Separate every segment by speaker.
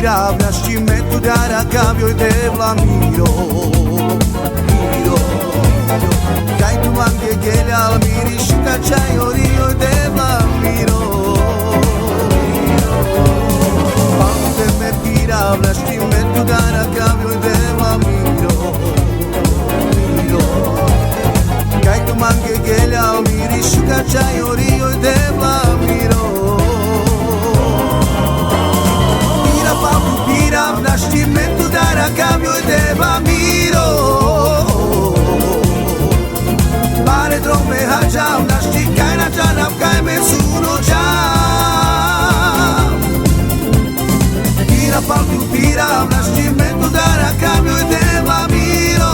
Speaker 1: pira nascimento da cambio de Vlamiro. Cai tu anche che le almiri scacciai orio de Vlamiro. Quando me pira nascimento da cambio de Vlamiro. Cai tu anche che le almiri scacciai orio de Vlamiro. Pira nascimento da cambio de Vlamiro. Pare trombe haja nascicai na jana kai mesuno ja. Pira palco pira nascimento da cambio de Vlamiro.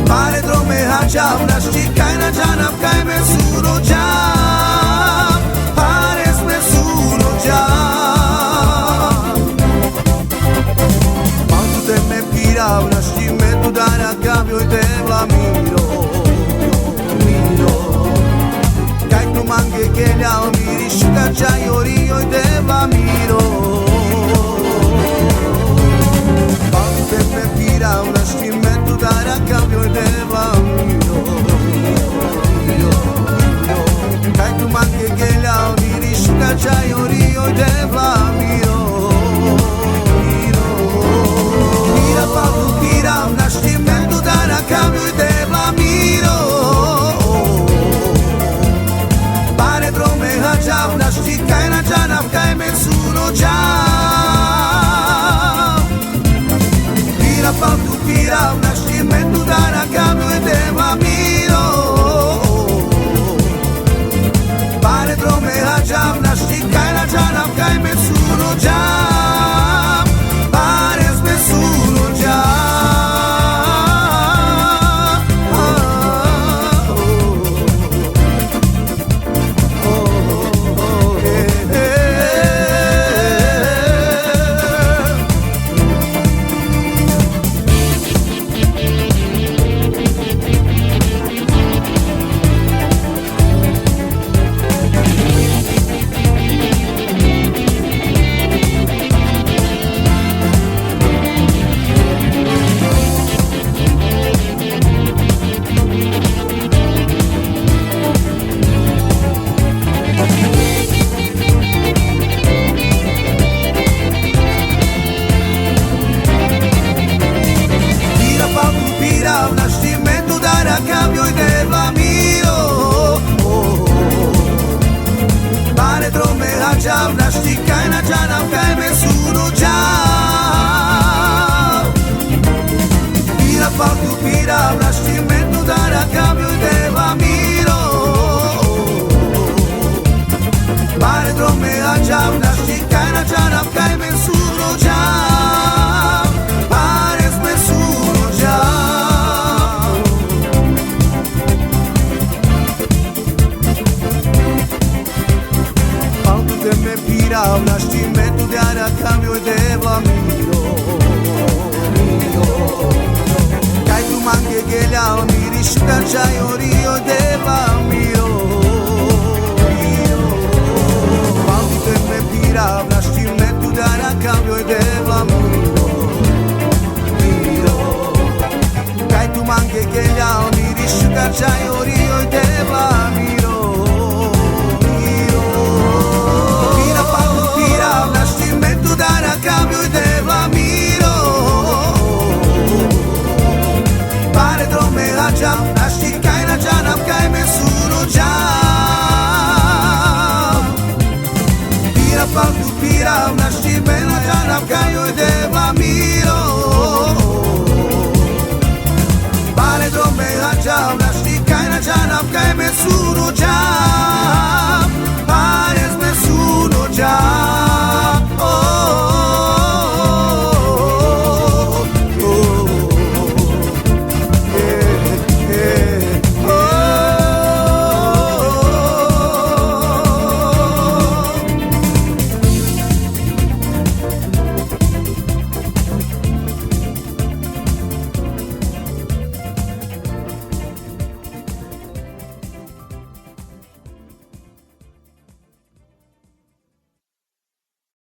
Speaker 1: Pare trombe haja nascicai na jana kai mesuno ja. Nascimento da cambio de Vlamiro. Cai tu manche che gli almiri scacciai orio de Vlamiro. Quando me pira nascimento da cambio de Vlamiro. Cai tu manche che gli almiri scacciai orio de Vlamiro. Pira nascimento da cambio de Vlamiro. Pare trome haja nascicai na jana kai mesuno ja. Pira nascimento da cambio de Vlamiro. Pare trome haja nascicai na jana kai mesuno ja. Nascimento da cambio de Vlamiro. Pare trome haja nascicai na jana kai mesuno ja. Pira